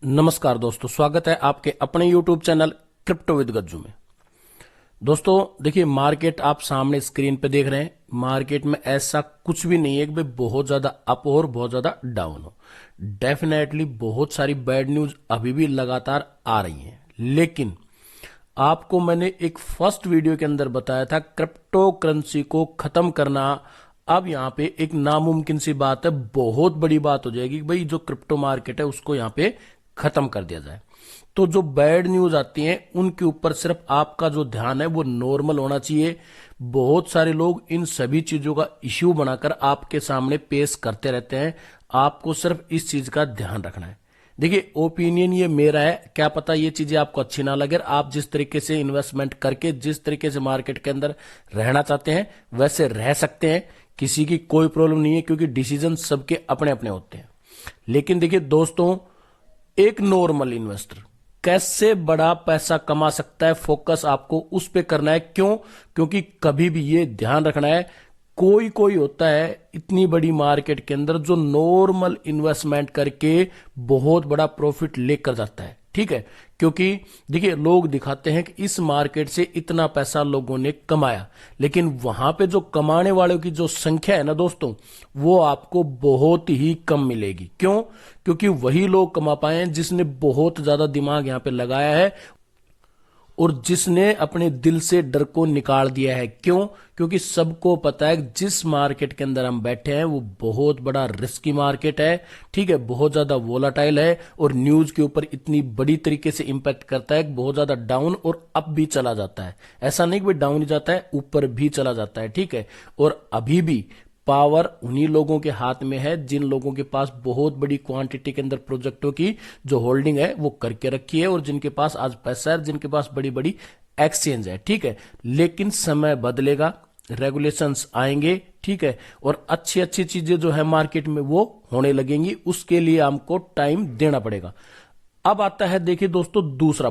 नमस्कार दोस्तों, स्वागत है आपके अपने YouTube channel crypto with Gajju में। दोस्तों देखिए, मार्केट आप सामने स्क्रीन पे देख रहे हैं। मार्केट में ऐसा कुछ भी नहीं है कि भाई बहुत ज्यादा अप और बहुत ज्यादा डाउन हो। डेफिनेटली बहुत सारी बैड न्यूज अभी भी लगातार आ रही हैं, लेकिन आपको मैंने एक फर्स्ट वीडियो के अंदर बताया था क्रिप्टो करेंसी को खत्म करना अब यहाँ पे एक नामुमकिन सी बात है, बहुत बड़ी बात हो जाएगी कि भाई जो क्रिप्टो मार्केट है उसको यहाँ पे खत्म कर दिया जाए। तो जो बैड न्यूज आती हैं उनके ऊपर सिर्फ आपका जो ध्यान है वो नॉर्मल होना चाहिए। बहुत सारे लोग इन सभी चीजों का इश्यू बनाकर आपके सामने पेश करते रहते हैं, आपको सिर्फ इस चीज का ध्यान रखना है। देखिए, ओपिनियन ये मेरा है, क्या पता ये चीजें आपको अच्छी ना लगे। आप जिस तरीके से इन्वेस्टमेंट करके जिस तरीके से मार्केट के अंदर रहना चाहते हैं वैसे रह सकते हैं, किसी की कोई प्रॉब्लम नहीं है, क्योंकि डिसीजन सबके अपने अपने होते हैं। लेकिन देखिए दोस्तों, एक नॉर्मल इन्वेस्टर कैसे बड़ा पैसा कमा सकता है, फोकस आपको उस पे करना है। क्यों? क्योंकि कभी भी ये ध्यान रखना है, कोई कोई होता है इतनी बड़ी मार्केट के अंदर जो नॉर्मल इन्वेस्टमेंट करके बहुत बड़ा प्रॉफिट लेकर जाता है। ठीक है, क्योंकि देखिए लोग दिखाते हैं कि इस मार्केट से इतना पैसा लोगों ने कमाया, लेकिन वहां पे जो कमाने वालों की जो संख्या है ना दोस्तों, वो आपको बहुत ही कम मिलेगी। क्यों? क्योंकि वही लोग कमा पाए हैं जिसने बहुत ज्यादा दिमाग यहां पे लगाया है और जिसने अपने दिल से डर को निकाल दिया है। क्यों? क्योंकि सबको पता है कि जिस मार्केट के अंदर हम बैठे हैं वो बहुत बड़ा रिस्की मार्केट है। ठीक है, बहुत ज्यादा वोलाटाइल है और न्यूज के ऊपर इतनी बड़ी तरीके से इंपैक्ट करता है कि बहुत ज्यादा डाउन और अप भी चला जाता है। ऐसा नहीं कि भाई डाउन ही जाता है, ऊपर भी चला जाता है। ठीक है, और अभी भी पावर उन्हीं लोगों के हाथ में है जिन लोगों के पास बहुत बड़ी क्वांटिटी के अंदर प्रोजेक्टों की जो होल्डिंग है वो करके रखी है और जिनके पास आज पैसा है, जिनके पास बड़ी बड़ी एक्सचेंज है। ठीक है, लेकिन समय बदलेगा, रेगुलेशंस आएंगे। ठीक है, और अच्छी अच्छी चीजें जो है मार्केट में वो होने लगेंगी, उसके लिए हमको टाइम देना पड़ेगा। अब आता है देखिए दोस्तों दूसरा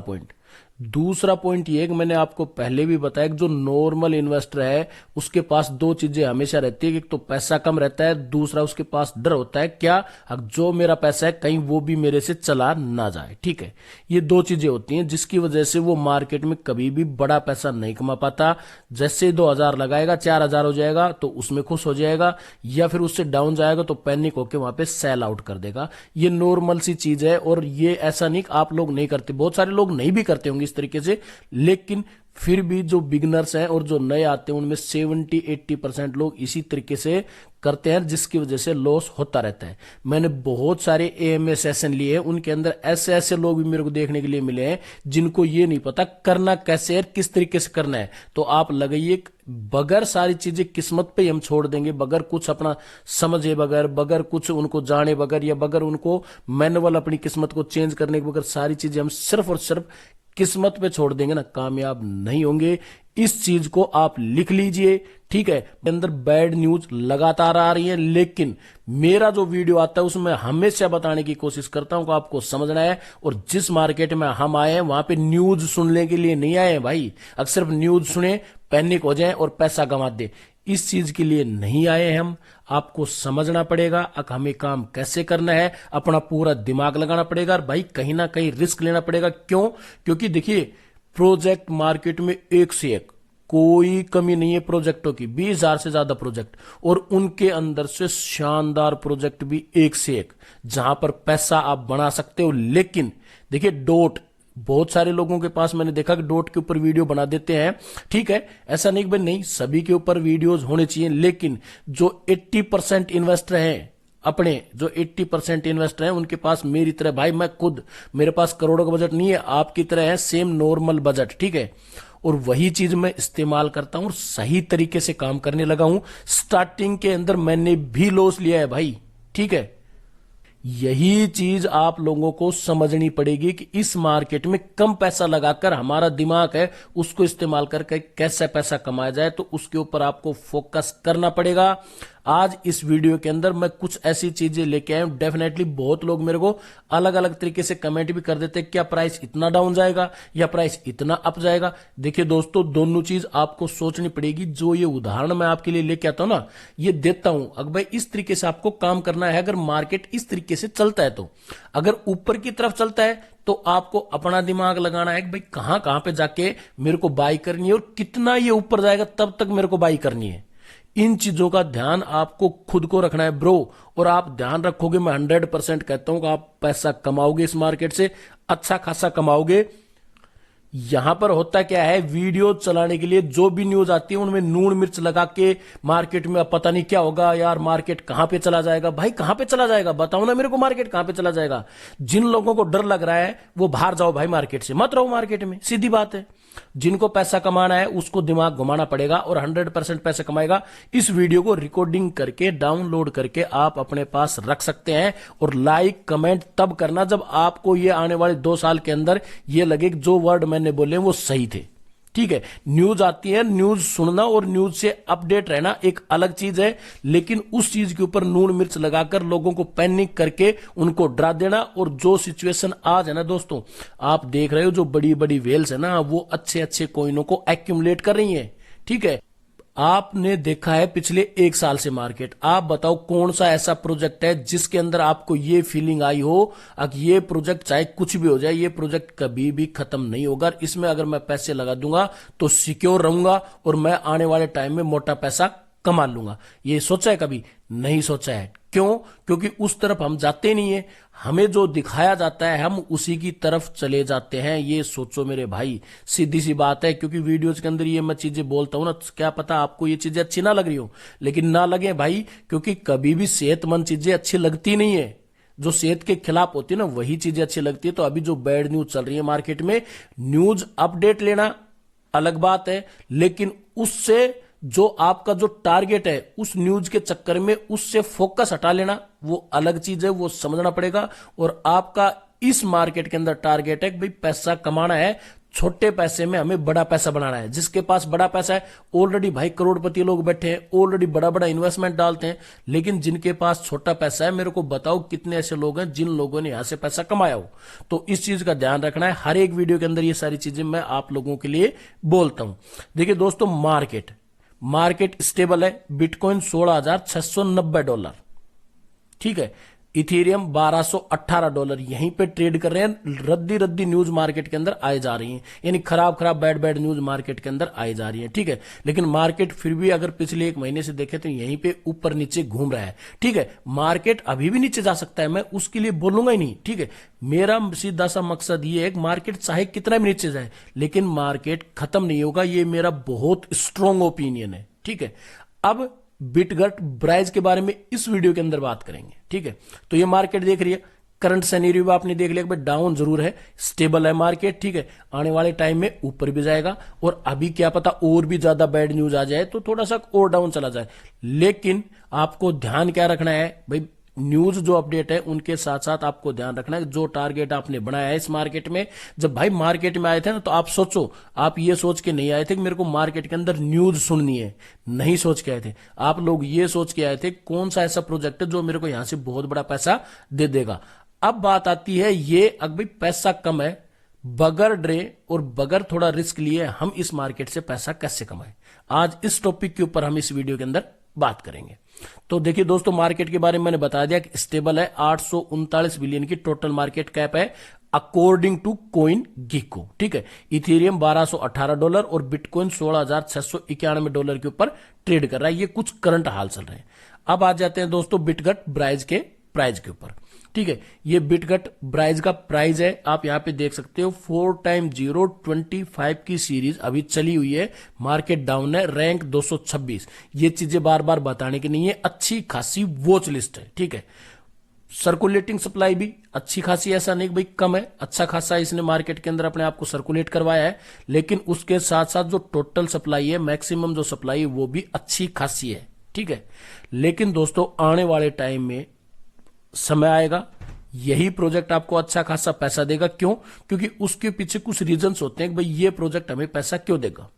पॉइंट ये कि मैंने आपको पहले भी बताया कि जो नॉर्मल इन्वेस्टर है उसके पास दो चीजें हमेशा रहती है। एक तो पैसा कम रहता है, दूसरा उसके पास डर होता है क्या, अब जो मेरा पैसा है कहीं वो भी मेरे से चला ना जाए। ठीक है, ये दो चीजें होती हैं जिसकी वजह से वो मार्केट में कभी भी बड़ा पैसा नहीं कमा पाता। जैसे 2,000 लगाएगा 4,000 हो जाएगा तो उसमें खुश हो जाएगा, या फिर उससे डाउन जाएगा तो पैनिक होकर वहां पे सेल आउट कर देगा। ये नॉर्मल सी चीज है और ये ऐसा नहीं कि आप लोग नहीं करते, बहुत सारे लोग नहीं भी करते होंगे इस तरीके से, लेकिन फिर भी जो बिगनर्स हैं और जो नए आते हैं उनमें 70-80% लोग इसी तरीके से करते हैं, जिसकी वजह से लॉस होता रहता है। मैंने बहुत सारे एएमए सेशन लिए हैं, उनके अंदर ऐसे ऐसे लोग भी मेरे को देखने के लिए मिले हैं जिनको ये नहीं पता करना कैसे है, किस तरीके से करना है। तो आप लगाइए, बगैर सारी चीजें किस्मत पे हम छोड़ देंगे, बगैर कुछ अपना समझे बगैर, बगैर कुछ उनको जाने बगैर, या बगैर उनको मैनुअल अपनी किस्मत को चेंज करने के बगैर सारी चीजें हम सिर्फ और सिर्फ किस्मत पे छोड़ देंगे ना, कामयाब नहीं होंगे। इस चीज को आप लिख लीजिए। ठीक है, अंदर बैड न्यूज लगातार आ रही है, लेकिन मेरा जो वीडियो आता है उसमें हमेशा बताने की कोशिश करता हूं कि आपको समझना है। और जिस मार्केट में हम आए हैं वहां पे न्यूज सुनने के लिए नहीं आए हैं भाई, अगर सिर्फ न्यूज सुने पैनिक हो जाए और पैसा गंवा दे, इस चीज के लिए नहीं आए हैं हम। आपको समझना पड़ेगा हमें काम कैसे करना है, अपना पूरा दिमाग लगाना पड़ेगा और भाई कहीं ना कहीं रिस्क लेना पड़ेगा। क्यों? क्योंकि देखिए प्रोजेक्ट मार्केट में एक से एक, कोई कमी नहीं है प्रोजेक्टों की, 20,000 से ज्यादा प्रोजेक्ट, और उनके अंदर से शानदार प्रोजेक्ट भी एक से एक, जहां पर पैसा आप बना सकते हो। लेकिन देखिए डॉट, बहुत सारे लोगों के पास मैंने देखा कि डॉट के ऊपर वीडियो बना देते हैं। ठीक है, ऐसा नहीं कि भाई नहीं, सभी के ऊपर वीडियोस होने चाहिए, लेकिन जो 80% इन्वेस्टर हैं, अपने जो 80% इन्वेस्टर हैं उनके पास मेरी तरह, भाई मैं खुद, मेरे पास करोड़ों का बजट नहीं है, आपकी तरह है सेम नॉर्मल बजट। ठीक है, और वही चीज मैं इस्तेमाल करता हूं और सही तरीके से काम करने लगा हूं। स्टार्टिंग के अंदर मैंने भी लॉस लिया है भाई। ठीक है, यही चीज आप लोगों को समझनी पड़ेगी कि इस मार्केट में कम पैसा लगाकर हमारा दिमाग है उसको इस्तेमाल करके कैसे पैसा कमाया जाए, तो उसके ऊपर आपको फोकस करना पड़ेगा। आज इस वीडियो के अंदर मैं कुछ ऐसी चीजें लेके आया हूं। डेफिनेटली बहुत लोग मेरे को अलग अलग तरीके से कमेंट भी कर देते हैं, क्या प्राइस इतना डाउन जाएगा या प्राइस इतना अप जाएगा। देखिए दोस्तों, दोनों चीज आपको सोचनी पड़ेगी। जो ये उदाहरण मैं आपके लिए लेके आता हूं ना, ये देता हूं अगर भाई इस तरीके से आपको काम करना है। अगर मार्केट इस तरीके से चलता है, तो अगर ऊपर की तरफ चलता है तो आपको अपना दिमाग लगाना है कि भाई कहां कहां पे जाके मेरे को बाई करनी है और कितना ये ऊपर जाएगा तब तक मेरे को बाई करनी है। इन चीजों का ध्यान आपको खुद को रखना है ब्रो। और आप ध्यान रखोगे, मैं 100% कहता हूं कि आप पैसा कमाओगे इस मार्केट से, अच्छा खासा कमाओगे। यहां पर होता क्या है, वीडियो चलाने के लिए जो भी न्यूज आती है उनमें नून मिर्च लगा के मार्केट में अब पता नहीं क्या होगा यार, मार्केट कहां पे चला जाएगा। भाई कहां पे चला जाएगा, बताओ ना मेरे को, मार्केट कहां पे चला जाएगा। जिन लोगों को डर लग रहा है वो बाहर जाओ भाई, मार्केट से मत रहो मार्केट में, सीधी बात है। जिनको पैसा कमाना है उसको दिमाग घुमाना पड़ेगा और 100% पैसा कमाएगा। इस वीडियो को रिकॉर्डिंग करके डाउनलोड करके आप अपने पास रख सकते हैं। और लाइक कमेंट तब करना जब आपको ये आने वाले 2 साल के अंदर ये लगे कि जो वर्ड मैंने बोले वो सही थे। ठीक है, न्यूज आती है, न्यूज सुनना और न्यूज से अपडेट रहना एक अलग चीज है, लेकिन उस चीज के ऊपर नून मिर्च लगाकर लोगों को पैनिक करके उनको डरा देना। और जो सिचुएशन आज है ना दोस्तों, आप देख रहे हो जो बड़ी बड़ी वेल्स है ना, वो अच्छे अच्छे कॉइनों को एक्यूमुलेट कर रही है। ठीक है, आपने देखा है पिछले 1 साल से मार्केट, आप बताओ कौन सा ऐसा प्रोजेक्ट है जिसके अंदर आपको ये फीलिंग आई हो कि ये प्रोजेक्ट चाहे कुछ भी हो जाए, ये प्रोजेक्ट कभी भी खत्म नहीं होगा, इसमें अगर मैं पैसे लगा दूंगा तो सिक्योर रहूंगा और मैं आने वाले टाइम में मोटा पैसा कमा लूंगा। ये सोचा है कभी? नहीं सोचा है। क्यों? क्योंकि उस तरफ हम जाते नहीं है, हमें जो दिखाया जाता है हम उसी की तरफ चले जाते हैं। ये सोचो मेरे भाई, सीधी सी बात है। क्योंकि वीडियोज के अंदर ये मैं चीजें बोलता हूं ना, क्या पता आपको ये चीजें अच्छी ना लग रही हो, लेकिन ना लगे भाई, क्योंकि कभी भी सेहतमंद चीजें अच्छी लगती नहीं है। जो सेहत के खिलाफ होती है ना, वही चीजें अच्छी लगती है। तो अभी जो बैड न्यूज चल रही है मार्केट में, न्यूज अपडेट लेना अलग बात है, लेकिन उससे जो आपका जो टारगेट है उस न्यूज के चक्कर में उससे फोकस हटा लेना वो अलग चीज है, वो समझना पड़ेगा। और आपका इस मार्केट के अंदर टारगेट है कि भाई पैसा कमाना है, छोटे पैसे में हमें बड़ा पैसा बनाना है। जिसके पास बड़ा पैसा है, ऑलरेडी भाई करोड़पति लोग बैठे हैं, ऑलरेडी बड़ा बड़ा इन्वेस्टमेंट डालते हैं। लेकिन जिनके पास छोटा पैसा है, मेरे को बताओ कितने ऐसे लोग हैं जिन लोगों ने यहां से पैसा कमाया हो। तो इस चीज का ध्यान रखना है। हर एक वीडियो के अंदर ये सारी चीजें मैं आप लोगों के लिए बोलता हूं। देखिए दोस्तों, मार्केट स्टेबल है। बिटकॉइन $16,690, ठीक है। इथेरियम $1,218 यहीं पे ट्रेड कर रहे हैं। रद्दी न्यूज मार्केट के अंदर आए जा रही हैं, यानी खराब बैड न्यूज मार्केट के अंदर आई जा रही है। ठीक है, लेकिन मार्केट फिर भी अगर पिछले 1 महीने से देखें तो यहीं पे ऊपर नीचे घूम रहा है। ठीक है, मार्केट अभी भी नीचे जा सकता है, मैं उसके लिए बोलूंगा ही नहीं। ठीक है, मेरा सीधा सा मकसद ये है कि मार्केट चाहे कितना भी नीचे जाए, लेकिन मार्केट खत्म नहीं होगा। ये मेरा बहुत स्ट्रॉन्ग ओपिनियन है। ठीक है, अब बिटगट ब्राइज के बारे में इस वीडियो के अंदर बात करेंगे। ठीक है, तो ये मार्केट देख रही है, करंट सिनेरियो भी आपने देख लिया कि डाउन जरूर है, स्टेबल है मार्केट। ठीक है, आने वाले टाइम में ऊपर भी जाएगा और अभी क्या पता और भी ज्यादा बैड न्यूज आ जाए तो थोड़ा सा और डाउन चला जाए। लेकिन आपको ध्यान क्या रखना है भाई, न्यूज जो अपडेट है उनके साथ साथ आपको ध्यान रखना है जो टारगेट आपने बनाया है इस मार्केट में। जब भाई मार्केट में आए थे ना, तो आप सोचो, आप ये सोच के नहीं आए थे कि मेरे को मार्केट के अंदर न्यूज सुननी है, नहीं सोच के आए थे। आप लोग ये सोच के आए थे कौन सा ऐसा प्रोजेक्ट है जो मेरे को यहां से बहुत बड़ा पैसा दे देगा। अब बात आती है ये, अगर भाई पैसा कम है, बगैर डरे और बगैर थोड़ा रिस्क लिए हम इस मार्केट से पैसा कैसे कमाएं, आज इस टॉपिक के ऊपर हम इस वीडियो के अंदर बात करेंगे। तो देखिए दोस्तों, मार्केट के बारे में मैंने बता दिया कि स्टेबल है। 839 बिलियन की टोटल मार्केट कैप है अकॉर्डिंग टू कॉइन गिको। ठीक है, इथेरियम $1,218 और बिटकॉइन $16,691 के ऊपर ट्रेड कर रहा है। ये कुछ करंट हाल चल रहे हैं। अब आ जाते हैं दोस्तों बिटगट ब्राइज के प्राइज के ऊपर। ठीक है, ये बिटगट ब्राइज का प्राइस है, आप यहां पे देख सकते हो 4x025 की सीरीज अभी चली हुई है। मार्केट डाउन है, रैंक 226। ये चीजें बार बार बताने की नहीं है, अच्छी खासी वॉच लिस्ट है। ठीक है, सर्कुलेटिंग सप्लाई भी अच्छी खासी, ऐसा नहीं भाई कम है, अच्छा खासा इसने मार्केट के अंदर अपने आप को सर्कुलेट करवाया है। लेकिन उसके साथ साथ जो टोटल सप्लाई है, मैक्सिमम जो सप्लाई है, वो भी अच्छी खासी है। ठीक है, लेकिन दोस्तों आने वाले टाइम में समय आएगा, यही प्रोजेक्ट आपको अच्छा खासा पैसा देगा। क्यों? क्योंकि उसके पीछे कुछ रीजंस होते हैं कि भाई ये प्रोजेक्ट हमें पैसा क्यों देगा।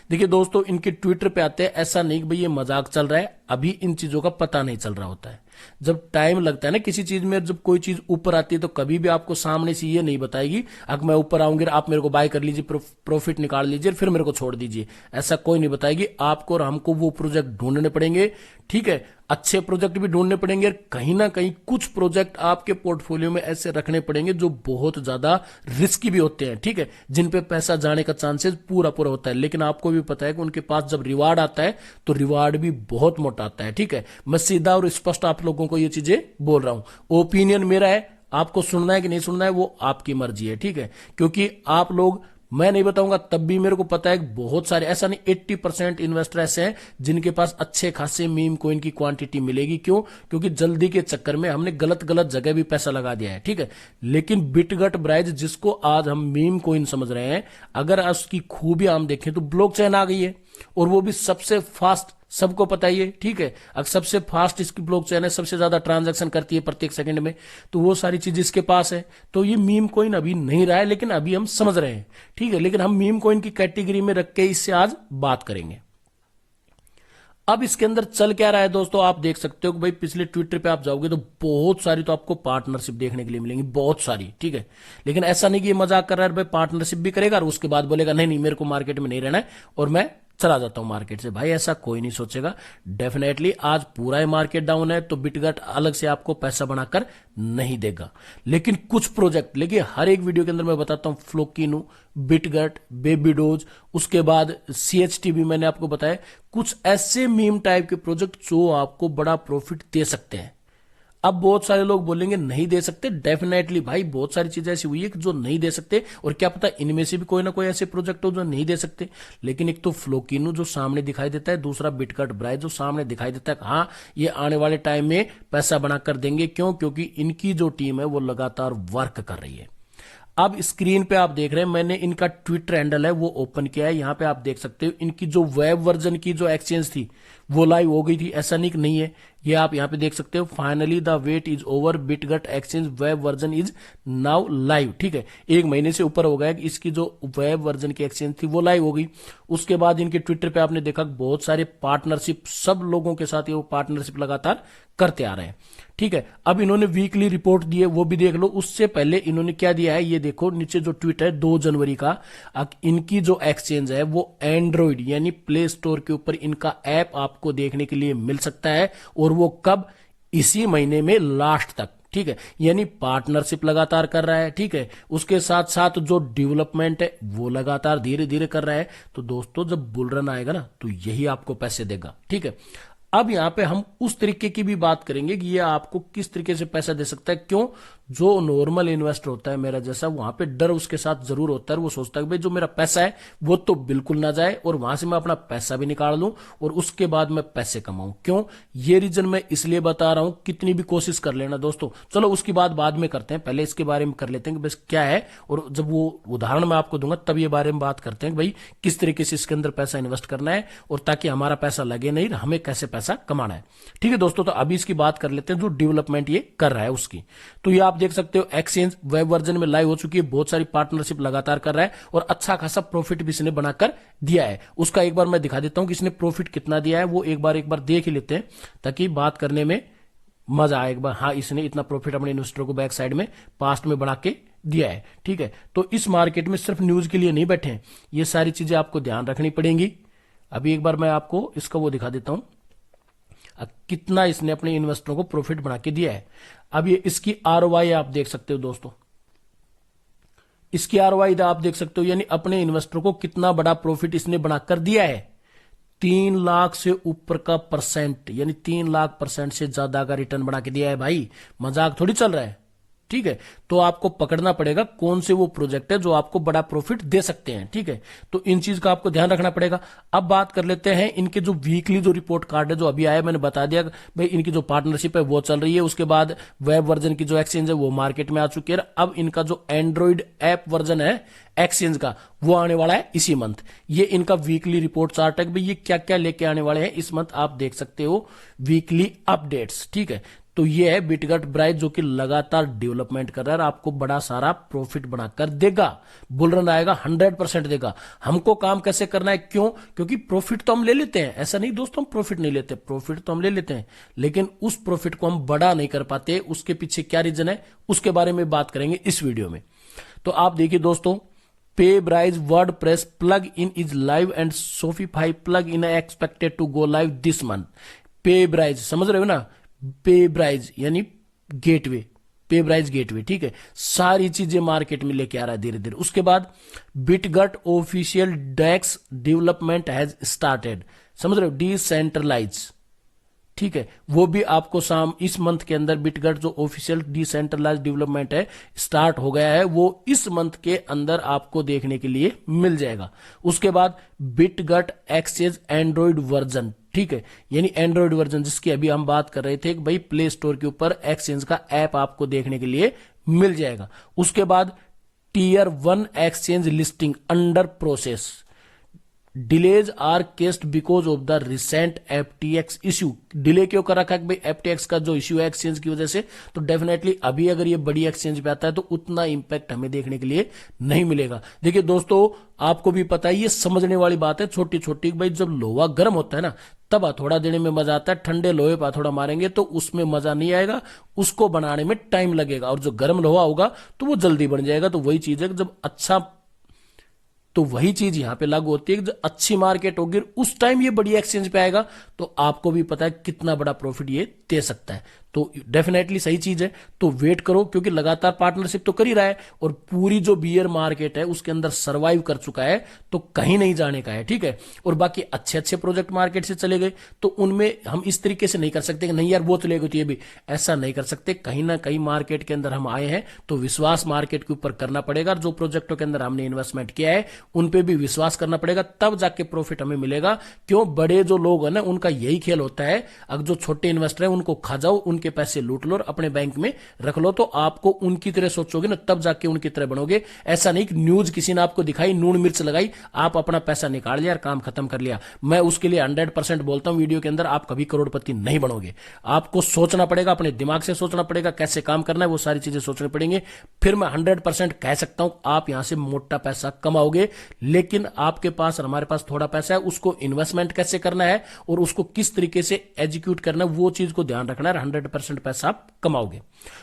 देखिए दोस्तों, इनके ट्विटर पे आते हैं, ऐसा नहीं कि भाई ये मजाक चल रहा है, अभी इन चीजों का पता नहीं चल रहा होता है। जब टाइम लगता है ना किसी चीज में, जब कोई चीज ऊपर आती है तो कभी भी आपको सामने से ये नहीं बताएगी अगर मैं ऊपर आऊंगी आप मेरे को बाय कर लीजिए, प्रॉफिट निकाल लीजिए फिर मेरे को छोड़ दीजिए, ऐसा कोई नहीं बताएगी। आपको और हमको वो प्रोजेक्ट ढूंढने पड़ेंगे, ठीक है, अच्छे प्रोजेक्ट भी ढूंढने पड़ेंगे, कहीं ना कहीं कुछ प्रोजेक्ट आपके पोर्टफोलियो में ऐसे रखने पड़ेंगे जो बहुत ज्यादा रिस्की भी होते हैं, ठीक है, जिन पे पैसा जाने का चांसेस पूरा पूरा होता है। लेकिन आपको भी पता है कि उनके पास जब रिवार्ड आता है तो रिवार्ड भी बहुत मोटा आता है, ठीक है। मैं सीधा और स्पष्ट आप लोगों को ये चीजें बोल रहा हूं, ओपिनियन मेरा है, आपको सुनना है कि नहीं सुनना है वो आपकी मर्जी है, ठीक है। क्योंकि आप लोग, मैं नहीं बताऊंगा तब भी मेरे को पता है कि बहुत सारे, ऐसा नहीं 80% इन्वेस्टर ऐसे हैं जिनके पास अच्छे खासे मीम कोइन की क्वांटिटी मिलेगी। क्यों? क्योंकि जल्दी के चक्कर में हमने गलत गलत जगह भी पैसा लगा दिया है, ठीक है। लेकिन बिटगट ब्राइज जिसको आज हम मीम कोइन समझ रहे हैं, अगर उसकी खूबियां हम देखें तो ब्लॉकचेन आ गई है, और वो भी सबसे फास्ट, सबको पता ही है, ठीक है। अब सबसे फास्ट इसकी ब्लॉकचेन है, सबसे ज्यादा ट्रांजैक्शन करती है प्रत्येक सेकंड में, तो वो सारी चीज इसके पास है। तो ये मीम कॉइन अभी नहीं रहा है, लेकिन अभी हम समझ रहे हैं, ठीक है। लेकिन हम मीम कॉइन की कैटेगरी में रख के इससे आज बात करेंगे। अब इसके अंदर चल क्या रहा है दोस्तों, आप देख सकते हो कि भाई पिछले ट्विटर पे आप जाओगे तो बहुत सारी तो आपको पार्टनरशिप देखने के लिए मिलेंगी, बहुत सारी, ठीक है। लेकिन ऐसा नहीं कि ये मजाक कर रहा है, भाई पार्टनरशिप भी करेगा और उसके बाद बोलेगा नहीं नहीं मेरे को मार्केट में नहीं रहना है और मैं चला जाता हूं मार्केट से। भाई ऐसा कोई नहीं सोचेगा। डेफिनेटली आज पूरा ही मार्केट डाउन है तो बिटगट अलग से आपको पैसा बनाकर नहीं देगा। लेकिन कुछ प्रोजेक्ट, लेकिन हर एक वीडियो के अंदर मैं बताता हूं, फ्लोकिनो, बिटगट, बेबीडोज, उसके बाद CHT भी मैंने आपको बताया, कुछ ऐसे मीम टाइप के प्रोजेक्ट जो आपको बड़ा प्रॉफिट दे सकते हैं। अब बहुत सारे लोग बोलेंगे नहीं दे सकते, डेफिनेटली भाई बहुत सारी चीजें ऐसी हुई है कि जो नहीं दे सकते, और क्या पता इनमें से भी कोई ना कोई ऐसे प्रोजेक्ट हो जो नहीं दे सकते। लेकिन एक तो फ्लोकिनो जो सामने दिखाई देता है, दूसरा बिटगट ब्राइज जो सामने दिखाई देता है, हाँ ये आने वाले टाइम में पैसा बनाकर देंगे। क्यों? क्योंकि इनकी जो टीम है वो लगातार वर्क कर रही है। अब स्क्रीन पे आप देख रहे हैं, मैंने इनका ट्विटर हैंडल है वो ओपन किया है, यहां पे आप देख सकते हो इनकी जो वेब वर्जन की जो एक्सचेंज थी वो लाइव हो गई थी, ऐसा नहीं है। ये आप यहां पे देख सकते हो, finally the wait is over, Bitget exchange web version is now live, ठीक है। 1 महीने से ऊपर हो गया कि इसकी जो वेब वर्जन की एक्सचेंज थी वो लाइव हो गई। उसके बाद इनके ट्विटर पे आपने देखा बहुत सारे पार्टनरशिप, सब लोगों के साथ ये वो पार्टनरशिप लगातार करते आ रहे हैं, ठीक है। अब इन्होंने वीकली रिपोर्ट दी है वो भी देख लो। उससे पहले इन्होंने क्या दिया है ये देखो, नीचे जो ट्वीट है 2 जनवरी का, इनकी जो एक्सचेंज है वो एंड्रॉइड यानी प्ले स्टोर के ऊपर इनका ऐप आपको देखने के लिए मिल सकता है, और वो कब? इसी महीने में लास्ट तक, ठीक है। यानी पार्टनरशिप लगातार कर रहा है, ठीक है। उसके साथ साथ जो डेवलपमेंट है वो लगातार धीरे धीरे कर रहा है। तो दोस्तों जब बुल रन आएगा ना तो यही आपको पैसे देगा, ठीक है। अब यहां पे हम उस तरीके की भी बात करेंगे कि ये आपको किस तरीके से पैसा दे सकता है। क्यों? जो नॉर्मल इन्वेस्टर होता है मेरा जैसा, वहां पे डर उसके साथ जरूर होता है, वो सोचता है कि भाई जो मेरा पैसा है वो तो बिल्कुल ना जाए और वहां से मैं अपना पैसा भी निकाल लूं और उसके बाद मैं पैसे कमाऊं। क्यों? ये रीजन मैं इसलिए बता रहा हूं, कितनी भी कोशिश कर लेना दोस्तों, चलो उसकी बात बाद में करते हैं, पहले इसके बारे में कर लेते हैं कि बस क्या है, और जब वो उदाहरण मैं आपको दूंगा तब ये बारे में बात करते हैं कि भाई किस तरीके से इसके अंदर पैसा इन्वेस्ट करना है, और ताकि हमारा पैसा लगे नहीं, हमें कैसे पैसा कमाना है, ठीक है दोस्तों। तो अभी इसकी बात कर लेते हैं जो डेवलपमेंट ये कर रहा है उसकी। तो ये आप देख सकते हो एक्सचेंज वेब वर्जन में लाइव हो चुकी है, बहुत सारी पार्टनरशिप लगातार कर रहा है और अच्छा खासा प्रॉफिट भी इसने बनाकर दिया है। उसका एक बार मैं दिखा देता हूं कि इसने प्रॉफिट कितना दिया है, वो एक बार देख ही लेते हैं ताकि बात करने में मजा आए एक बार। हाँ, इसने इतना प्रॉफिट अपने इन्वेस्टर को बैक साइड में पास्ट में बना के दिया है, ठीक है। तो इस मार्केट में सिर्फ न्यूज के लिए नहीं बैठे हैं, ये सारी चीजें आपको ध्यान रखनी पड़ेंगी। अभी एक बार मैं आपको इसका वो दिखा देता हूं कितना इसने अपने इन्वेस्टरों को प्रॉफिट बना के दिया है। अब ये इसकी ROI आप देख सकते हो दोस्तों, इसकी ROI आप देख सकते हो, यानी अपने इन्वेस्टर को कितना बड़ा प्रॉफिट इसने बनाकर दिया है। 3 लाख से ऊपर का परसेंट, यानी 3 लाख % से ज्यादा का रिटर्न बना के दिया है। भाई मजाक थोड़ी चल रहा है, ठीक है। तो आपको पकड़ना पड़ेगा कौन से वो प्रोजेक्ट है जो आपको बड़ा प्रॉफिट दे सकते हैं, ठीक है। तो इन चीज का आपको ध्यान रखना पड़ेगा। अब बात कर लेते हैं इनके जो वीकली जो रिपोर्ट कार्ड है जो अभी आया, मैंने बता दिया भाई इनकी जो पार्टनरशिप है वो चल रही है। उसके बाद वेब वर्जन की जो एक्सचेंज है वो मार्केट में आ चुकी है। अब इनका जो एंड्रॉइड ऐप वर्जन है एक्सचेंज का वो आने वाला है इसी मंथ। ये इनका वीकली रिपोर्ट चार्ट है कि भाई ये क्या क्या लेके आने वाले हैं इस मंथ, आप देख सकते हो वीकली अपडेट्स, ठीक है। तो ये है बिटगट ब्राइज जो कि लगातार डेवलपमेंट कर रहा है और आपको बड़ा सारा प्रॉफिट बनाकर देगा। बुलरन आएगा 100% देगा। हमको काम कैसे करना है, क्यों? क्योंकि प्रॉफिट तो हम ले लेते हैं, ऐसा नहीं दोस्तों हम प्रॉफिट नहीं लेते, प्रॉफिट तो हम ले लेते हैं, लेकिन उस प्रॉफिट को हम बड़ा नहीं कर पाते। उसके पीछे क्या रीजन है उसके बारे में बात करेंगे इस वीडियो में। तो आप देखिए दोस्तों, PayBright WordPress plug-in is live and Shopify plug-in है expected to go live this month। PayBright समझ रहे हो ना, PayBright यानी गेटवे, PayBright गेटवे, ठीक है। सारी चीजें मार्केट में लेके आ रहा है धीरे धीरे। उसके बाद Bitget official DEX development has started, समझ रहे हो, डिसेंट्रलाइज, ठीक है। वो भी आपको इस मंथ के अंदर बिटगट जो ऑफिशियल डिसेंट्रलाइज डेवलपमेंट है स्टार्ट हो गया है, वो इस मंथ के अंदर आपको देखने के लिए मिल जाएगा। उसके बाद बिटगट एक्सचेंज एंड्रॉइड वर्जन, ठीक है, यानी एंड्रॉइड वर्जन जिसकी अभी हम बात कर रहे थे कि भाई प्ले स्टोर के ऊपर एक्सचेंज का ऐप आपको देखने के लिए मिल जाएगा। उसके बाद Tier 1 exchange listing under process, delays are caused because of the recent FTX issue. Delay क्यों कर रखा है कि भाई FTX का जो इश्यू है एक्सचेंज की वजह से, तो डेफिनेटली अभी अगर ये बड़ी एक्सचेंज पे आता है तो उतना इंपैक्ट हमें देखने के लिए नहीं मिलेगा। देखिए दोस्तों, आपको भी पता है, ये समझने वाली बात है छोटी छोटी, भाई जब लोहा गर्म होता है ना तब हथौड़ा देने में मजा आता है, ठंडे लोहे पर हथौड़ा मारेंगे तो उसमें मजा नहीं आएगा, उसको बनाने में टाइम लगेगा, और जो गर्म लोहा होगा तो वो जल्दी बन जाएगा। तो वही चीज है कि जब अच्छा, तो वही चीज यहां पे लागू होती है कि जब अच्छी मार्केट होगी उस टाइम ये बड़ी एक्सचेंज पे आएगा, तो आपको भी पता है कितना बड़ा प्रॉफिट ये दे सकता है। तो डेफिनेटली सही चीज है, तो वेट करो, क्योंकि लगातार पार्टनरशिप तो कर ही रहा है और पूरी जो बियर मार्केट है उसके अंदर सरवाइव कर चुका है, तो कहीं नहीं जाने का है, ठीक है। और बाकी अच्छे अच्छे प्रोजेक्ट मार्केट से चले गए तो उनमें हम इस तरीके से नहीं कर सकते कि नहीं यार वो चले गए तो ये भी, ऐसा नहीं कर सकते। कहीं ना कहीं मार्केट के अंदर हम आए हैं तो विश्वास मार्केट के ऊपर करना पड़ेगा, जो प्रोजेक्टों के अंदर हमने इन्वेस्टमेंट किया है उन पे भी विश्वास करना पड़ेगा, तब जाके प्रॉफिट हमें मिलेगा। क्यों? बड़े जो लोग हैं ना उनका यही खेल होता है, अगर जो छोटे इन्वेस्टर हैं उनको खा जाओ, उनके पैसे लूट लो और अपने बैंक में रख लो, तो आपको उनकी तरह सोचोगे ना तब जाके उनकी तरह बनोगे। ऐसा नहीं कि न्यूज किसी ने आपको दिखाई, नून मिर्च लगाई, आप अपना पैसा निकाल लिया और काम खत्म कर लिया। मैं उसके लिए 100% बोलता हूं वीडियो के अंदर, आप कभी करोड़पति नहीं बनोगे। आपको सोचना पड़ेगा, अपने दिमाग से सोचना पड़ेगा, कैसे काम करना है वो सारी चीजें सोचनी पड़ेंगे। फिर मैं 100% कह सकता हूं आप यहां से मोटा पैसा कमाओगे। लेकिन आपके पास और हमारे पास थोड़ा पैसा है, उसको इन्वेस्टमेंट कैसे करना है और उसको किस तरीके से एग्जीक्यूट करना है वो चीज को ध्यान रखना है, 100% पैसा आप कमाओगे।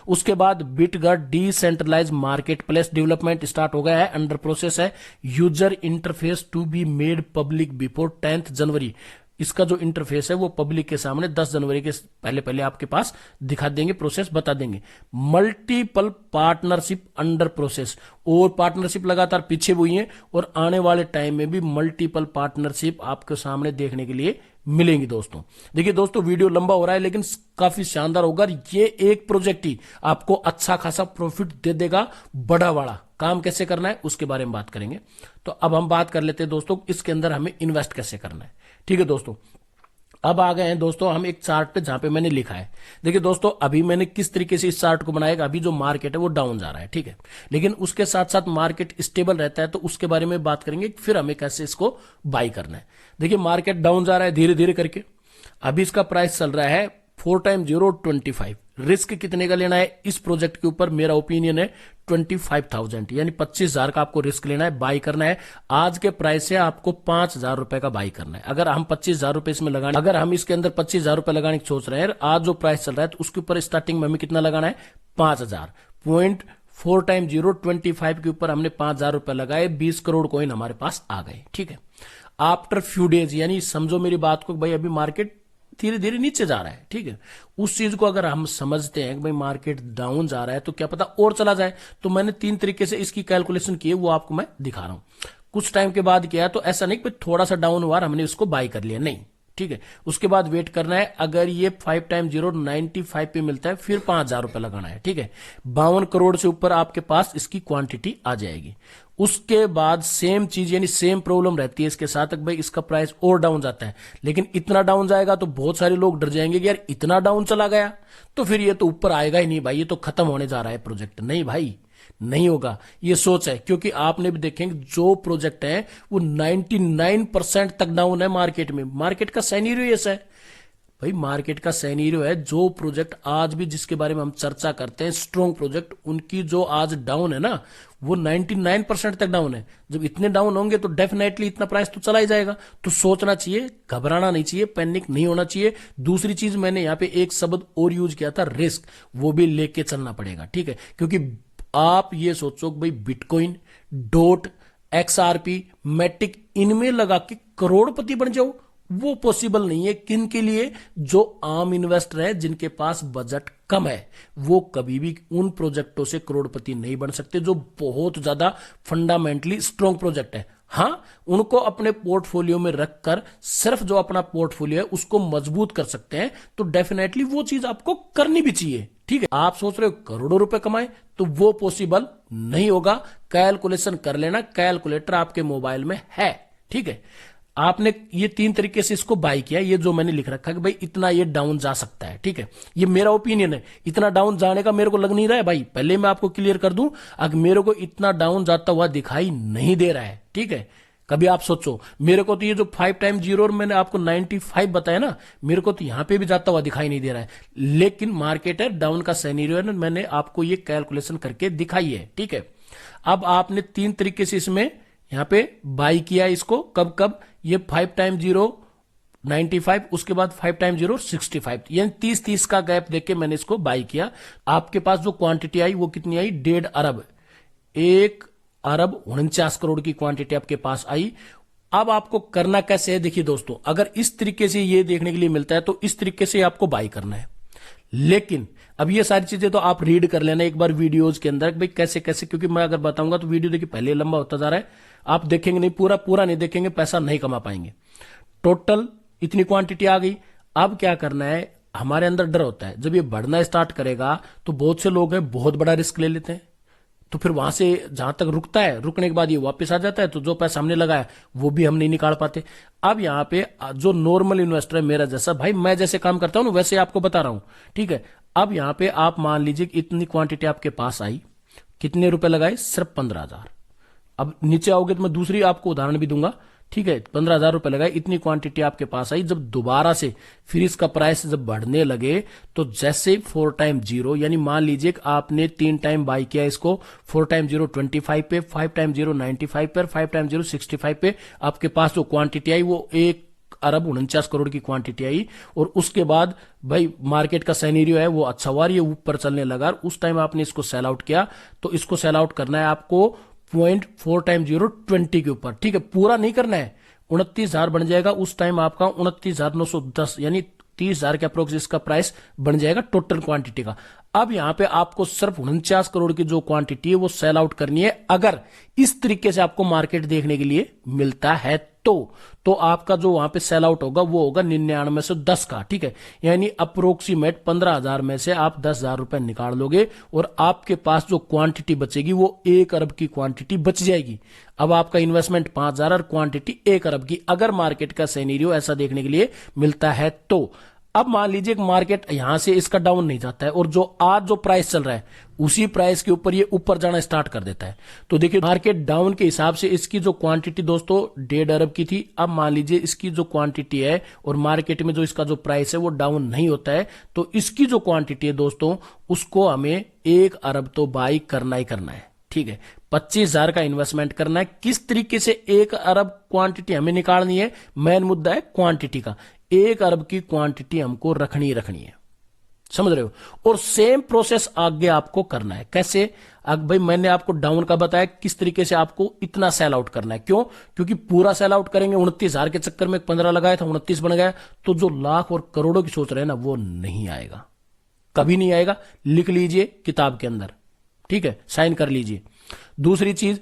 उसके बाद Bitget decentralise market place development start हो गया है, अंडर प्रोसेस है। User interface to be made public before 10th January. इसका जो इंटरफेस है वो पब्लिक के सामने 10 जनवरी के पहले पहले आपके पास दिखा देंगे, प्रोसेस बता देंगे। मल्टीपल पार्टनरशिप अंडर प्रोसेस, और पार्टनरशिप लगातार पीछे हुई है और आने वाले टाइम में भी मल्टीपल पार्टनरशिप आपके सामने देखने के लिए मिलेंगी। दोस्तों देखिए दोस्तों, वीडियो लंबा हो रहा है लेकिन काफी शानदार होगा। ये एक प्रोजेक्ट ही आपको अच्छा खासा प्रॉफिट दे देगा, बड़ा बड़ा। काम कैसे करना है उसके बारे में बात करेंगे। तो अब हम बात कर लेते हैं दोस्तों इसके अंदर हमें इन्वेस्ट कैसे करना है। ठीक है दोस्तों, अब आ गए हैं दोस्तों हम एक चार्ट पे जहां पे मैंने लिखा है। देखिए दोस्तों, अभी मैंने किस तरीके से इस चार्ट को बनाया, अभी जो मार्केट है वो डाउन जा रहा है, ठीक है, लेकिन उसके साथ साथ मार्केट स्टेबल रहता है, तो उसके बारे में बात करेंगे फिर हमें कैसे इसको बाई करना है। देखिए मार्केट डाउन जा रहा है धीरे धीरे करके, अभी इसका प्राइस चल रहा है 4x025। रिस्क कितने का लेना है इस प्रोजेक्ट के ऊपर? मेरा ओपिनियन है 25,000, यानी 25,000 का आपको रिस्क लेना है, बाई करना है। आज के प्राइस से आपको 5,000 रुपए का बाई करना है। अगर हम 25,000 रुपए इसमें लगाने, अगर हम इसके अंदर 25,000 रुपए लगाने की सोच रहे हैं, आज जो प्राइस चल रहा है तो उसके ऊपर स्टार्टिंग में हमें कितना लगाना है? 5,000। 4x025 के ऊपर हमने 5,000 रुपए लगाए, 20 करोड़ कॉइन हमारे पास आ गए, ठीक है। आफ्टर फ्यू डेज, यानी समझो मेरी बात को, भाई अभी मार्केट धीरे धीरे नीचे जा रहा है, ठीक है, उस चीज को अगर हम समझते हैं कि भाई मार्केट डाउन जा रहा है तो क्या पता और चला जाए, तो मैंने 3 तरीके से इसकी कैलकुलेशन की है, वो आपको मैं दिखा रहा हूं। कुछ टाइम के बाद किया, तो ऐसा नहीं कि थोड़ा सा डाउन हुआ हमने इसको बाई कर लिया, नहीं, ठीक है। उसके बाद वेट करना है, अगर ये 5x095 पे मिलता है फिर 5,000 रुपए लगाना है, ठीक है। 52 करोड़ से ऊपर आपके पास इसकी क्वांटिटी आ जाएगी। उसके बाद सेम चीज, यानी सेम प्रॉब्लम रहती है इसके साथ, भाई इसका प्राइस और डाउन जाता है, लेकिन इतना डाउन जाएगा तो बहुत सारे लोग डर जाएंगे कि यार इतना डाउन चला गया तो फिर ये तो ऊपर आएगा ही नहीं भाई, ये तो खत्म होने जा रहा है प्रोजेक्ट। नहीं भाई, नहीं होगा, ये सोच है, क्योंकि आपने भी देखेंगे जो प्रोजेक्ट है वो 99% तक डाउन है मार्केट में। मार्केट का सिनेरियो ऐसा है, भाई मार्केट का सैनरियो है, जो प्रोजेक्ट आज भी जिसके बारे में हम चर्चा करते हैं स्ट्रॉन्ग प्रोजेक्ट, उनकी जो आज डाउन है ना वो 99% तक डाउन है। जब इतने डाउन होंगे तो डेफिनेटली इतना प्राइस तो चला ही जाएगा। तो सोचना चाहिए, घबराना नहीं चाहिए, पैनिक नहीं होना चाहिए। दूसरी चीज मैंने यहाँ पे एक शब्द और यूज किया था, रिस्क, वो भी लेके चलना पड़ेगा, ठीक है। क्योंकि आप ये सोचो भाई बिटकॉइन, डॉट, XRP, मैटिक, इनमें लगा के करोड़पति बन जाओ, वो पॉसिबल नहीं है। किन के लिए? जो आम इन्वेस्टर है, जिनके पास बजट कम है, वो कभी भी उन प्रोजेक्टों से करोड़पति नहीं बन सकते जो बहुत ज्यादा फंडामेंटली स्ट्रॉन्ग प्रोजेक्ट है। हाँ, उनको अपने पोर्टफोलियो में रखकर सिर्फ जो अपना पोर्टफोलियो है उसको मजबूत कर सकते हैं, तो डेफिनेटली वो चीज आपको करनी भी चाहिए, ठीक है। आप सोच रहे हो करोड़ों रुपए कमाए, तो वो पॉसिबल नहीं होगा। कैलकुलेशन कर लेना, कैलकुलेटर आपके मोबाइल में है, ठीक है। आपने ये 3 तरीके से इसको बाय किया, ये जो मैंने लिख रखा है कि भाई इतना ये डाउन जा सकता है, ठीक है। ये मेरा ओपिनियन है, इतना डाउन जाने का मेरे को लग नहीं रहा है भाई, पहले मैं आपको क्लियर कर दूं, अगर मेरे को इतना डाउन जाता हुआ दिखाई नहीं दे रहा है, ठीक है। कभी आप सोचो, मेरे को तो ये जो 5 टाइम 0 और मैंने आपको 95 बताया ना, मेरे को तो यहां पे भी जाता हुआ दिखाई नहीं दे रहा है। लेकिन मार्केट है, डाउन का सिनेरियो है ना, मैंने आपको ये कैलकुलेशन करके दिखाई है, ठीक है। अब आपने 3 तरीके से इसमें यहां पे बाई किया इसको, कब कब? ये 5 टाइम 0 95, उसके बाद 5 टाइम 0 65, यानी 30-30 का गैप देख के मैंने इसको बाई किया। आपके पास जो क्वांटिटी आई वो कितनी आई? 1.5 अरब, 1 अरब 49 करोड़ की क्वांटिटी आपके पास आई। अब आपको करना कैसे है? देखिए दोस्तों, अगर इस तरीके से ये देखने के लिए मिलता है तो इस तरीके से आपको बाई करना है। लेकिन अब ये सारी चीजें तो आप रीड कर लेना एक बार वीडियोज के अंदर, भाई कैसे कैसे, क्योंकि मैं अगर बताऊंगा तो वीडियो देखिए पहले लंबा होता जा रहा है, आप देखेंगे नहीं, पूरा पूरा नहीं देखेंगे, पैसा नहीं कमा पाएंगे। टोटल इतनी क्वांटिटी आ गई। अब क्या करना है? हमारे अंदर डर होता है, जब ये बढ़ना स्टार्ट करेगा तो बहुत से लोग हैं बहुत बड़ा रिस्क ले लेते हैं, तो फिर वहां से जहां तक रुकता है, रुकने के बाद ये वापस आ जाता है, तो जो पैसा हमने लगाया वो भी हम नहीं निकाल पाते। अब यहाँ पे जो नॉर्मल इन्वेस्टर है मेरा जैसा, भाई मैं जैसे काम करता हूं ना वैसे आपको बता रहा हूं, ठीक है। अब यहाँ पे आप मान लीजिए कि इतनी क्वांटिटी आपके पास आई, कितने रुपए लगाए? सिर्फ 15,000। अब नीचे आओगे तो मैं दूसरी आपको उदाहरण भी दूंगा, ठीक है। 15,000 रुपए लगाए, इतनी क्वांटिटी आपके पास आई। जब दोबारा से फिर इसका प्राइस जब बढ़ने लगे, तो जैसे 4 टाइम 0, यानी मान लीजिए कि आपने 3 टाइम बाई किया इसको, 4 टाइम 0 25 पे, 5 टाइम 0 95 पर, 5 टाइम 0 65 पे, आपके पास जो क्वांटिटी आई वो 1 अरब 49 करोड़ की क्वांटिटी आई। और उसके बाद भाई मार्केट का सिनेरियो है वो अच्छा हुआ, ये ऊपर चलने लगा, उस टाइम आपने इसको सेल आउट किया। तो इसको सेल आउट करना है आपको 0.4 टाइम 0 20 के ऊपर, ठीक है। पूरा नहीं करना है, 29,000 बन जाएगा उस टाइम आपका, 29,910, यानी 30,000 के अप्रोक्स इसका प्राइस बन जाएगा टोटल क्वांटिटी का। अब यहां पे आपको सिर्फ 49 करोड़ की जो क्वांटिटी है वो सेल आउट करनी है। अगर इस तरीके से आपको मार्केट देखने के लिए मिलता है तो आपका जो वहां पे सेल आउट होगा वो होगा 99 में से 10 का, ठीक है। यानी अप्रोक्सीमेट 15,000 में से आप 10,000 रुपए निकाल लोगे और आपके पास जो क्वांटिटी बचेगी वो 1 अरब की क्वांटिटी बच जाएगी। अब आपका इन्वेस्टमेंट 5,000 और क्वांटिटी 1 अरब की, अगर मार्केट का सिनेरियो ऐसा देखने के लिए मिलता है तो। अब मान लीजिए मार्केट यहां से इसका डाउन नहीं जाता है और जो आज जो प्राइस चल रहा है उसी प्राइस के ऊपर ये ऊपर जाना स्टार्ट कर देता है, तो देखिए मार्केट डाउन के हिसाब से इसकी जो क्वांटिटी दोस्तों 1.5 अरब की थी, अब मान लीजिए इसकी जो क्वांटिटी है और मार्केट में जो इसका जो प्राइस है वो डाउन नहीं होता है, तो इसकी जो क्वांटिटी है दोस्तों उसको हमें 1 अरब तो बाई करना ही करना है, ठीक है। 25,000 का इन्वेस्टमेंट करना है। किस तरीके से 1 अरब क्वांटिटी हमें निकालनी है? मेन मुद्दा है क्वांटिटी का। 1 अरब की क्वांटिटी हमको रखनी है, समझ रहे हो। और सेम प्रोसेस आगे आपको करना है। कैसे? अब भाई मैंने आपको डाउन का बताया, किस तरीके से आपको इतना सेल आउट करना है। क्यों? क्योंकि पूरा सेल आउट करेंगे, 29,000 के चक्कर में 15 लगाया था, 29 बन गया, तो जो लाख और करोड़ों की सोच रहे हैं ना वो नहीं आएगा, कभी नहीं आएगा। लिख लीजिए किताब के अंदर, ठीक है, साइन कर लीजिए। दूसरी चीज,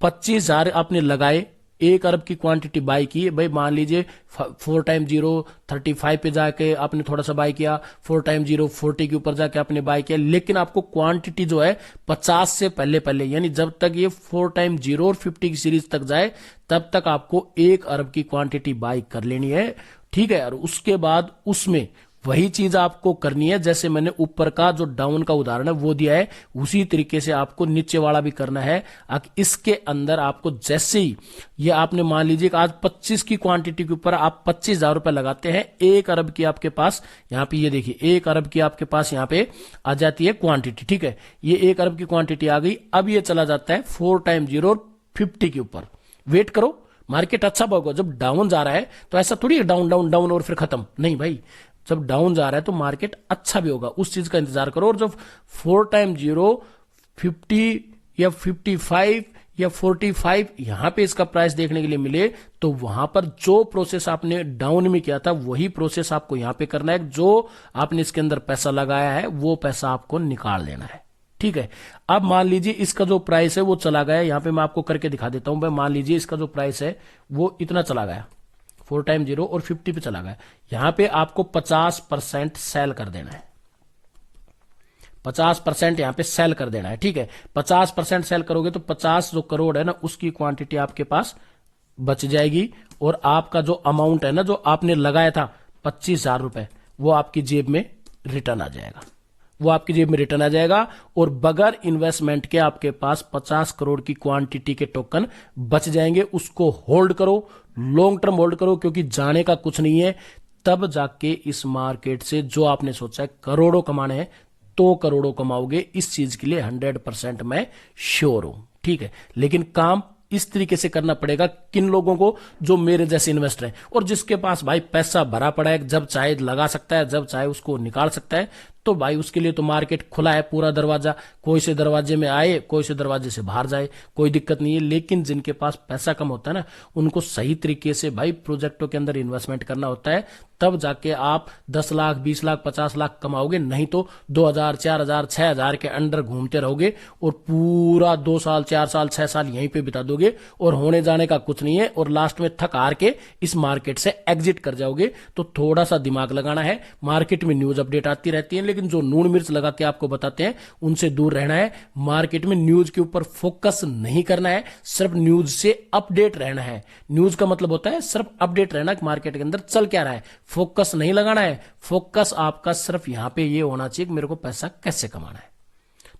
25,000 आपने लगाए, 1 अरब की क्वांटिटी बाई की, भाई मान लीजिए 4 टाइम 0 35 पे जाके आपने थोड़ा सा बाई किया, 4 टाइम 0 40 के ऊपर जाके आपने बाई किया, लेकिन आपको क्वांटिटी जो है 50 से पहले पहले, यानी जब तक ये 4 टाइम 0 और 50 की सीरीज तक जाए तब तक आपको 1 अरब की क्वांटिटी बाई कर लेनी है, ठीक है। और उसके बाद उसमें वही चीज आपको करनी है, जैसे मैंने ऊपर का जो डाउन का उदाहरण है वो दिया है, उसी तरीके से आपको नीचे वाला भी करना है। इसके अंदर आपको जैसे ही ये आपने मान लीजिए कि आज 25 की क्वांटिटी के ऊपर आप 25,000 रुपए लगाते हैं, 1 अरब की आपके पास यहां पे, ये देखिए 1 अरब की आपके पास यहां पे आ जाती है क्वांटिटी, ठीक है। ये 1 अरब की क्वांटिटी आ गई। अब ये चला जाता है 4 टाइम 0 और 50 के ऊपर। वेट करो, मार्केट अच्छा होगा। जब डाउन जा रहा है तो ऐसा थोड़ी है डाउन डाउन डाउन और फिर खत्म, नहीं भाई। जब डाउन जा रहा है तो मार्केट अच्छा भी होगा, उस चीज का इंतजार करो। और जब 4 टाइम 0, 50 या 55 या 45 यहां पे इसका प्राइस देखने के लिए मिले, तो वहां पर जो प्रोसेस आपने डाउन में किया था वही प्रोसेस आपको यहां पे करना है। जो आपने इसके अंदर पैसा लगाया है वो पैसा आपको निकाल लेना है, ठीक है। अब मान लीजिए इसका जो प्राइस है वो चला गया, यहां पे मैं आपको करके दिखा देता हूं भाई। मान लीजिए इसका जो प्राइस है वो इतना चला गया, 4 टाइम 0 और 50 पे चला गया। यहां पे आपको 50% सेल कर देना है, 50% यहां पे सेल कर देना है, ठीक है। 50% सेल करोगे तो 50 जो करोड़ है ना उसकी क्वांटिटी आपके पास बच जाएगी। और आपका जो अमाउंट है ना जो आपने लगाया था 25,000 रुपए, वो आपकी जेब में रिटर्न आ जाएगा, वो आपकी जेब में रिटर्न आ जाएगा। और बगैर इन्वेस्टमेंट के आपके पास 50 करोड़ की क्वांटिटी के टोकन बच जाएंगे। उसको होल्ड करो, लॉन्ग टर्म होल्ड करो, क्योंकि जाने का कुछ नहीं है। तब जाके इस मार्केट से जो आपने सोचा है करोड़ों कमाने हैं तो करोड़ों कमाओगे, इस चीज के लिए 100% मैं श्योर हूं, ठीक है। लेकिन काम इस तरीके से करना पड़ेगा किन लोगों को, जो मेरे जैसे इन्वेस्टर हैं और जिसके पास भाई पैसा भरा पड़ा है, जब चाहे लगा सकता है, जब चाहे उसको निकाल सकता है। तो भाई उसके लिए तो मार्केट खुला है, पूरा दरवाजा, कोई से दरवाजे में आए, कोई से दरवाजे से बाहर जाए, कोई दिक्कत नहीं है। लेकिन जिनके पास पैसा कम होता है ना, उनको सही तरीके से भाई प्रोजेक्टों के अंदर इन्वेस्टमेंट करना होता है, तब जाके आप 10 लाख 20 लाख 50 लाख कमाओगे। नहीं तो 2,000 4,000 6,000 के अंडर घूमते रहोगे और पूरा 2 साल 4 साल 6 साल यहीं पे बिता दोगे और होने जाने का कुछ नहीं है। और लास्ट में थक हार के इस मार्केट से एग्जिट कर जाओगे। तो थोड़ा सा दिमाग लगाना है। मार्केट में न्यूज अपडेट आती रहती है, लेकिन जो नून मिर्च लगा के आपको बताते हैं उनसे दूर रहना है। मार्केट में न्यूज के ऊपर फोकस नहीं करना है, सिर्फ न्यूज से अपडेट रहना है। न्यूज का मतलब होता है सिर्फ अपडेट रहना कि मार्केट के अंदर चल क्या रहा है, फोकस नहीं लगाना है। फोकस आपका सिर्फ यहां पे ये होना चाहिए कि मेरे को पैसा कैसे कमाना है।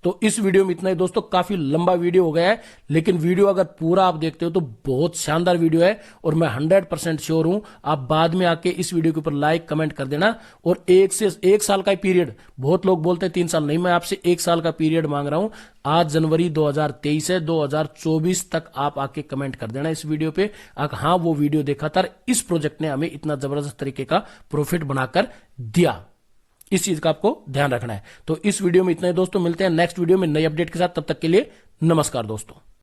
तो इस वीडियो में इतना ही दोस्तों, काफी लंबा वीडियो हो गया है, लेकिन वीडियो अगर पूरा आप देखते हो तो बहुत शानदार वीडियो है। और मैं 100% श्योर हूं आप बाद में आके इस वीडियो के ऊपर लाइक कमेंट कर देना। और 1 साल का पीरियड, बहुत लोग बोलते हैं 3 साल, नहीं, मैं आपसे 1 साल का पीरियड मांग रहा हूं। आज जनवरी 2023 है, 2024 तक आप आके कमेंट कर देना इस वीडियो पे, हाँ वो वीडियो देखा था, इस प्रोजेक्ट ने हमें इतना जबरदस्त तरीके का प्रॉफिट बनाकर दिया। इस चीज का आपको ध्यान रखना है। तो इस वीडियो में इतना ही दोस्तों, मिलते हैं नेक्स्ट वीडियो में नई अपडेट के साथ। तब तक के लिए नमस्कार दोस्तों।